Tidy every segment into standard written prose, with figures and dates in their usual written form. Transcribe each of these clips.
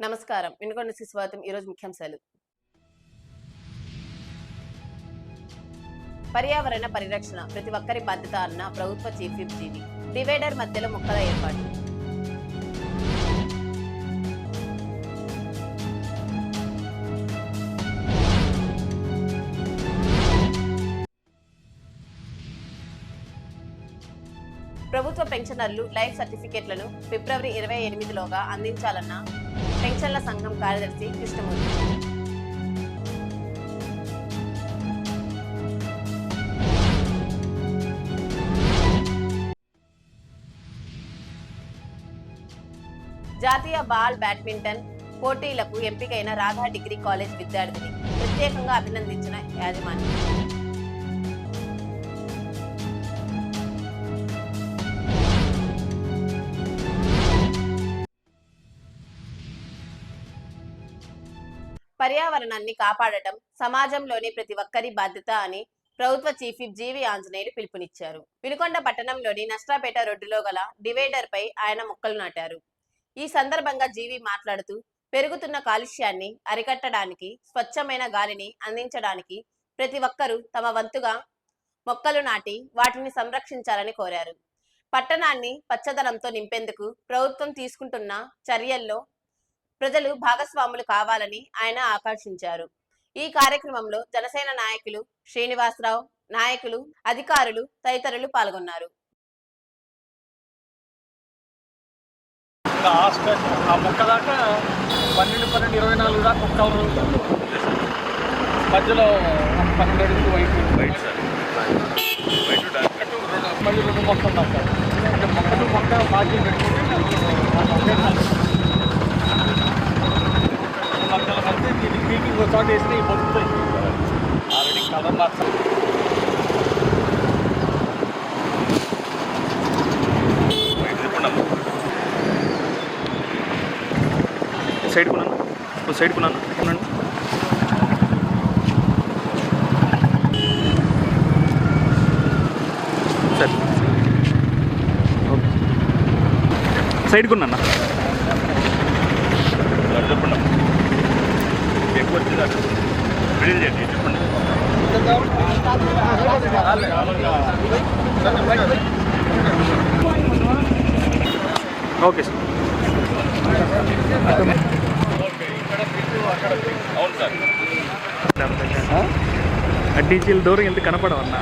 నమస్కారం. వినుకొండ స్వాగతం. ఈరోజు ముఖ్యాంశాలు. పర్యావరణ పరిరక్షణ ప్రతి ఒక్కరి బాధ్యత అన్న ప్రభుత్వ చీఫ్ విప్ జీవి. డివైడర్ మధ్యలో మొక్కల ఏర్పాటు. ప్రభుత్వ పెన్షనర్లు లైఫ్ సర్టిఫికెట్లను ఫిబ్రవరి 28లోగా అందించాలన్న పెన్షన్ల సంఘం కార్యదర్శి కృష్ణమూర్తి. జాతీయ బాల్ బ్యాడ్మింటన్ పోటీలకు ఎంపికైన రాధా డిగ్రీ కాలేజ్ విద్యార్థిని ప్రత్యేకంగా అభినందించిన యాజమాన్యం. పర్యావరణాన్ని కాపాడటం సమాజంలోని ప్రతి ఒక్కరి బాధ్యత అని ప్రభుత్వ చీఫ్ విప్ జీవి ఆంజనేయులు పిలుపునిచ్చారు. వినుకొండ పట్టణంలోని నష్టాపేట రోడ్డులో గల డివైడర్ పై ఆయన మొక్కలు నాటారు. ఈ సందర్భంగా జీవి మాట్లాడుతూ పెరుగుతున్న కాలుష్యాన్ని అరికట్టడానికి, స్వచ్ఛమైన గాలిని అందించడానికి ప్రతి ఒక్కరూ తమ వంతుగా మొక్కలు నాటి వాటిని సంరక్షించాలని కోరారు. పట్టణాన్ని పచ్చదనంతో నింపేందుకు ప్రభుత్వం తీసుకుంటున్న చర్యల్లో ప్రజలు భాగస్వాములు కావాలని ఆయన ఆకాంక్షించారు. ఈ కార్యక్రమంలో జనసేన నాయకులు శ్రీనివాసరావు, నాయకులు, అధికారులు తదితరులు పాల్గొన్నారు. మొక్క దాకా 12-24 దాకా మొక్కలు మధ్యలో 12 అడుగులు వైట్ మళ్ళీ 2 మొక్కలు దాకా అంటే మొక్క మార్జిన్ పెట్టుకుంటే మొక్కల మధ్య దీనికి పీకింగ్ ఒక చోట వేసిన బతుకుతాయి. ఆల్రెడీ కలర్ మార్చాలి. సైడ్ కొన్నాను సరే సైడ్ కొన్నా చెప్పండి ఎక్కువ వచ్చింది బిల్డింగ్ చేయండి చెప్పండి. Okay sir. అవును సార్. అడ్డీచీల దూరం వెళ్తే కనపడవన్నా.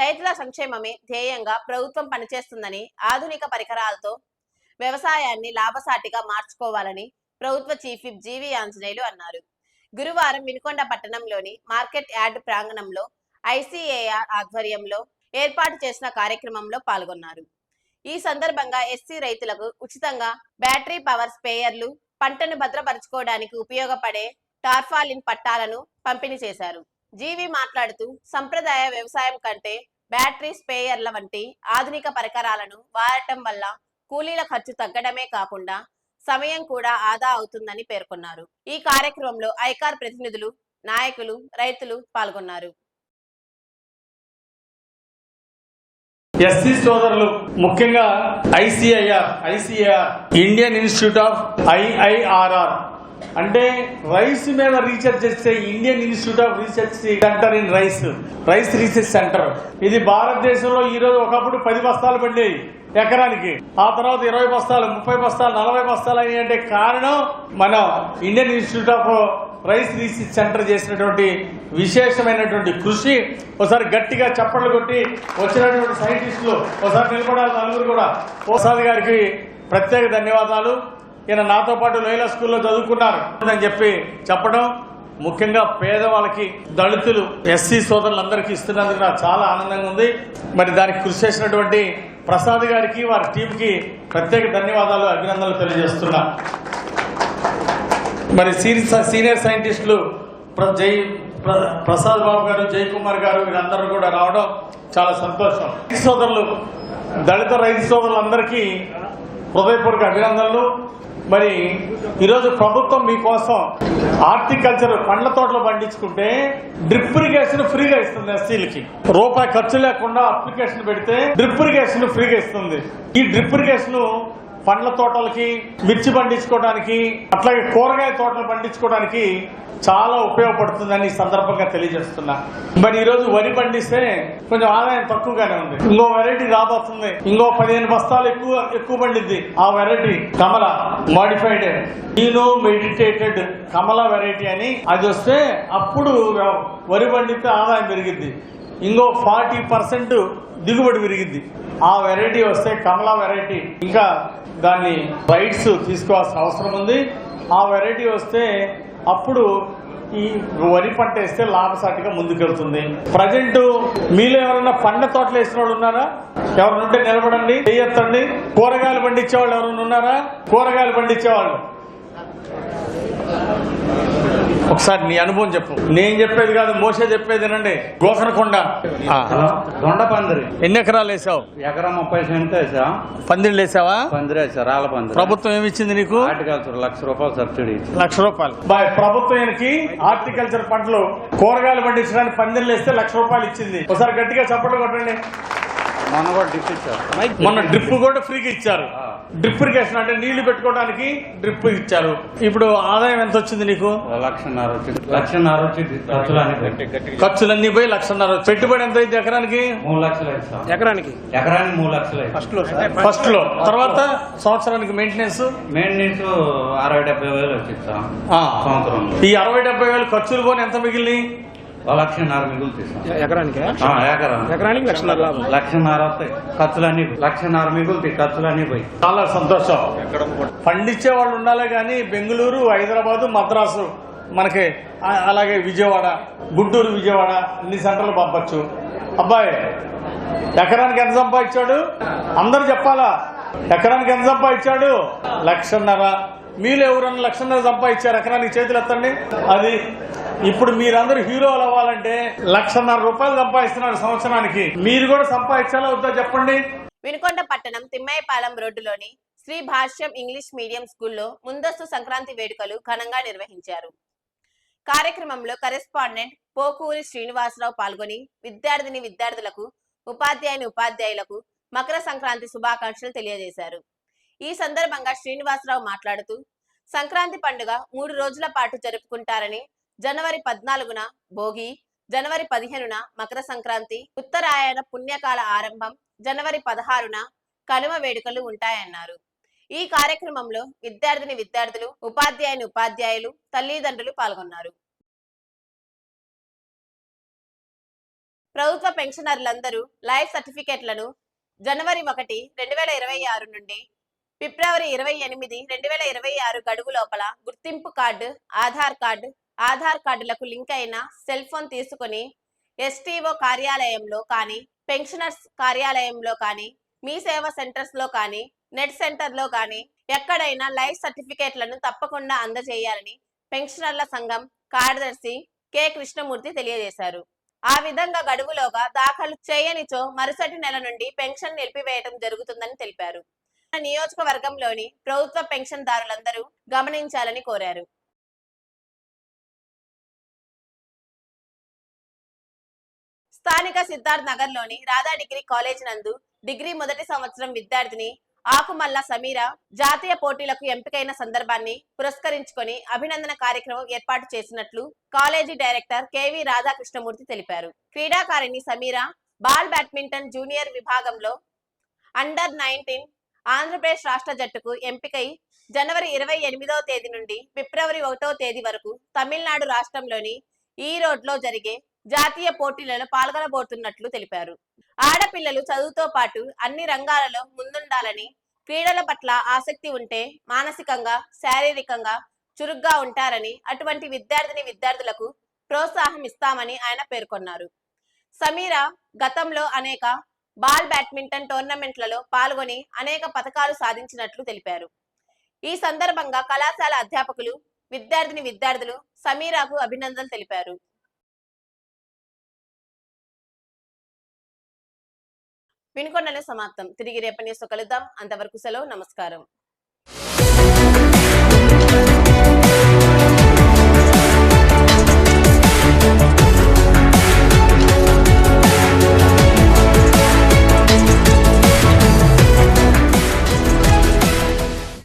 రైతుల సంక్షేమమే ధ్యేయంగా ప్రభుత్వం పనిచేస్తుందని, ఆధునిక పరికరాలతో వ్యవసాయాన్ని లాభసాటిగా మార్చుకోవాలని ప్రభుత్వ చీఫ్ విప్ జీవి ఆంజనేయులు అన్నారు. గురువారం వినుకొండ పట్టణంలోని మార్కెట్ యార్డ్ ప్రాంగణంలో ICAR ఆధ్వర్యంలో ఏర్పాటు చేసిన కార్యక్రమంలో పాల్గొన్నారు. ఈ సందర్భంగా ఎస్సీ రైతులకు ఉచితంగా బ్యాటరీ పవర్ స్ప్రేయర్లు, పంటను భద్రపరచుకోవడానికి ఉపయోగపడే టార్పాలిన్ పట్టాలను పంపిణీ చేశారు. జీవి మాట్లాడుతూ సంప్రదాయ వ్యవసాయం కంటే బ్యాటరీ స్ప్రేయర్ల వంటి ఆధునిక పరికరాలను వాడటం వల్ల కూలీల ఖర్చు తగ్గడమే కాకుండా సమయం కూడా ఆదా అవుతుందని పేర్కొన్నారు. ఈ కార్యక్రమంలో ఐకార్ ప్రతినిధులు, నాయకులు, రైతులు పాల్గొన్నారు. ఎస్సీ సోదరులు ముఖ్యంగా ICAR Indian institute of IIRR అంటే రైస్ మీద రీసెర్చ్ చేస్తే Indian institute of research centre in rice research centre. ఇది భారతదేశంలో ఈ రోజు ఒకప్పుడు 10 బస్తాలు పడ్డాయి ఎకరానికి, ఆ తర్వాత 20 బస్తాలు, 30 బస్తాలు, 40 బస్తాలు అయ్యాయి. అంటే కారణం మన Indian institute of rice research centre చేసినటువంటి విశేషమైనటువంటి కృషి. ఒకసారి గట్టిగా చప్పట్లు కొట్టి వచ్చినటువంటి సైంటిస్టులు ఒకసారి నిలబడాలి నలుగురు కూడా. ప్రసాద్ గారికి ప్రత్యేక ధన్యవాదాలు. ఈయన నాతో పాటు లోయల స్కూల్లో చదువుకున్నారు అని చెప్పి చెప్పడం, ముఖ్యంగా పేదవాళ్ళకి, దళితులు, ఎస్సీ సోదరులందరికీ ఇస్తున్నందుకు నాకు చాలా ఆనందంగా ఉంది. మరి దానికి కృషి చేసినటువంటి ప్రసాద్ గారికి, వారి టీంకి ప్రత్యేక ధన్యవాదాలు, అభినందనలు తెలియజేస్తున్నా. మరి సీనియర్ సైంటిస్టులు ప్రసాద్ బాబు గారు, జయకుమార్ గారు, వీరందరూ కూడా రావడం చాలా సంతోషం. సోదరులు, దళిత రైతు సోదరులందరికీ హృదయపూర్వక అభినందనలు. మరి ఈరోజు ప్రభుత్వం మీకోసం హార్టికల్చర్ పండ్ల తోటలు పండించుకుంటే డ్రిప్ ఇరిగేషన్ ఫ్రీగా ఇస్తుంది. ఎస్సీలకి రూపాయి ఖర్చు లేకుండా అప్లికేషన్ పెడితే డ్రిప్ ఇరిగేషన్ ఫ్రీగా ఇస్తుంది. ఈ డ్రిప్ ఇరిగేషన్ పండ్ల తోటలకి, మిర్చి పండించుకోవడానికి, అట్లాగే కూరగాయ తోటలు పండించుకోవడానికి చాలా ఉపయోగపడుతుందని ఈ సందర్భంగా తెలియజేస్తున్నా. మరి ఈ రోజు వరి పండిస్తే కొంచెం ఆదాయం తక్కువగానే ఉంది. ఇంకో వెరైటీ రాబోతుంది, ఇంకో 15 బస్తాలు ఎక్కువ పండిద్ది. ఆ వెరైటీ కమల మోడిఫైడ్ మెడిటేటెడ్ కమల వెరైటీ అని అది వస్తే అప్పుడు వరి పండితే ఆదాయం పెరిగిద్ది. ఇంకో 40% దిగుబడి పెరిగిద్ది. ఆ వెరైటీ వస్తే కమలా వెరైటీ ఇంకా దాన్ని రైట్స్ తీసుకోవాల్సిన అవసరం ఉంది. ఆ వెరైటీ వస్తే అప్పుడు ఈ వరి పంట వేస్తే లాభసాటిగా ముందుకెళ్తుంది. ప్రజెంట్ మీలో ఎవరైనా పండ్ల తోటలు వేసిన వాళ్ళు ఉన్నారా? ఎవరైనా ఉంటే నిలబడండి, చేయొద్దండి. కూరగాయలు పండించే వాళ్ళు ఎవరైనా ఉన్నారా? కూరగాయలు పండించేవాళ్ళు ఒకసారి నీ అనుభవం చెప్పు. నేను చెప్పేది కాదు, మోసే చెప్పేది వినండి. గోకరకొండ దొండ పందిరి ఎన్ని ఎకరాలు వేసావు? ఎకరం 30 సెంట్లు వేసా. పందిళ్ళు వేసావా? పందిరి వేసా, రాళ్ళ పందిరి. ప్రభుత్వం ఏమిచ్చింది నీకు? Horticulture ₹1,00,000 subsidy. ₹1,00,000 ప్రభుత్వానికి హార్టికల్చర్ పంటలు కూరగాయలు పండించడానికి పందిళ్ళు వేస్తే ₹1,00,000 ఇచ్చింది. ఒకసారి గట్టిగా చప్పట్లు కొట్టండి. మొన్న కూడా డ్రిప్ ఇచ్చారు. మొన్న డ్రిప్ కూడా ఫ్రీగా ఇచ్చారు. డ్రిప్ ఇరిగేషన్ అంటే నీళ్లు పెట్టుకోవడానికి డ్రిప్ ఇచ్చారు. ఇప్పుడు ఆదాయం ఎంత వచ్చింది నీకు? ₹1,00,000 వచ్చింది. ₹1,00,000 వచ్చింది. ఖర్చులన్నీ పోయి ₹1,00,000. పెట్టుబడి ఎంత అయింది ఎకరానికి? ₹3,00,000 ఎకరానికి ₹3,00,000 ఫస్ట్ లో. తర్వాత సంవత్సరానికి మెయింటెనెన్స్ 60,000-70,000 వచ్చింది సంవత్సరం. ఈ 60,000-70,000 ఖర్చులు పోని ఎంత మిగిలి? ₹1,00,000 మిగులుతాయి ఎకరానికి ఎకరానికి ₹1,00,000 లాభం. ₹1,00,000 వస్తాయి. ఖర్చులన్నీ ₹1,00,000 మిగులుతాయి. ఖర్చులన్నీ పోయి. చాలా సంతోషం. పండించే వాళ్ళు ఉండాలి కానీ బెంగళూరు, హైదరాబాదు, మద్రాసు, మనకి అలాగే విజయవాడ, గుంటూరు, విజయవాడ అన్ని సెంటర్లు పంపచ్చు. అబ్బాయి ఎకరానికి ఎంత సంపాదించాడు? అందరు చెప్పాలా. ఎకరానికి ఎంత సంపాదించాడు? ₹1,00,000. మీలో ఎవరన్నా ₹1,00,000 సంపాదించారు ఎకరానికి? చేతులు ఎత్తండి. అది ఇప్పుడు మీరందరూ హీరోలు అవ్వాలంటే ₹1,00,000 సంపాదిస్తున్నారు సంవత్సరానికి. మీరు కూడా సంపాదించాలా వద్దా చెప్పండి. వినుకొండ పట్టణం తిమ్మయ్యపాలెం రోడ్డులోని శ్రీ భాష్యం ఇంగ్లీష్ మీడియం స్కూల్లో ముందస్తు సంక్రాంతి వేడుకలు ఘనంగా నిర్వహించారు. కార్యక్రమంలో కరెస్పాండెంట్ పోకూరి శ్రీనివాసరావు పాల్గొని విద్యార్థులకు, ఉపాధ్యాయులకు మకర సంక్రాంతి శుభాకాంక్షలు తెలియజేశారు. ఈ సందర్భంగా శ్రీనివాసరావు మాట్లాడుతూ సంక్రాంతి పండుగ 3 రోజుల పాటు జరుపుకుంటారని, జనవరి 14న భోగి, జనవరి 15న మకర సంక్రాంతి, ఉత్తరాయణ పుణ్యకాల ఆరంభం, జనవరి 16న కనుమ వేడుకలు ఉంటాయన్నారు. ఈ కార్యక్రమంలో విద్యార్థులు, ఉపాధ్యాయులు, తల్లిదండ్రులు పాల్గొన్నారు. ప్రభుత్వ పెన్షనర్లందరూ లైఫ్ సర్టిఫికెట్లను జనవరి 1, 2026 నుండి ఫిబ్రవరి 28, 2026 గడువు లోపల గుర్తింపు కార్డు, ఆధార్ కార్డులకు లింక్ అయిన సెల్ ఫోన్ తీసుకుని ఎస్టీఓ కార్యాలయంలో కానీ, పెన్షనర్స్ కార్యాలయంలో కానీ, మీ సేవా సెంటర్స్ లో కానీ, నెట్ సెంటర్ లో కానీ ఎక్కడైనా లైఫ్ సర్టిఫికేట్లను తప్పకుండా అందజేయాలని పెన్షనర్ల సంఘం కార్యదర్శి కె కృష్ణమూర్తి తెలియజేశారు. ఆ విధంగా గడువులోగా దాఖలు చేయనిచో మరుసటి నెల నుండి పెన్షన్ నిలిపివేయడం జరుగుతుందని తెలిపారు. నియోజకవర్గంలోని ప్రభుత్వ పెన్షన్దారులందరూ గమనించాలని కోరారు. స్థానిక సిద్ధార్థ్ నగర్ లోని రాధా డిగ్రీ కాలేజ్ నందు డిగ్రీ మొదటి సంవత్సరం విద్యార్థిని ఆకుమల్ల సమీర జాతీయ పోటీలకు ఎంపికైన సందర్భాన్ని పురస్కరించుకొని అభినందన కార్యక్రమం ఏర్పాటు చేసినట్లు కాలేజీ డైరెక్టర్ కెవి రాధాకృష్ణమూర్తి తెలిపారు. క్రీడాకారిణి సమీర బాల్ బ్యాడ్మింటన్ జూనియర్ విభాగంలో అండర్-19 ఆంధ్రప్రదేశ్ రాష్ట్ర జట్టుకు ఎంపికై జనవరి 28వ తేదీ నుండి ఫిబ్రవరి 1వ తేదీ వరకు తమిళనాడు రాష్ట్రంలోని ఈరోడ్లో జరిగే జాతీయ పోటీలలో పాల్గొనబోతున్నట్లు తెలిపారు. ఆడపిల్లలు చదువుతో పాటు అన్ని రంగాలలో ముందుండాలని, క్రీడల పట్ల ఆసక్తి ఉంటే మానసికంగా, శారీరకంగా చురుగ్గా ఉంటారని, అటువంటి విద్యార్థులకు ప్రోత్సాహం ఇస్తామని ఆయన పేర్కొన్నారు. సమీర గతంలో అనేక బాల్ బ్యాడ్మింటన్ టోర్నమెంట్లలో పాల్గొని అనేక పతకాలు సాధించినట్లు తెలిపారు. ఈ సందర్భంగా కళాశాల అధ్యాపకులు, విద్యార్థులు సమీరాకు అభినందనలు తెలిపారు. వినుకొండలో సమాప్తం. తిరిగి రేపటి న్యూస్లో కలుద్దాం. అంతవరకు సెలవు. నమస్కారం.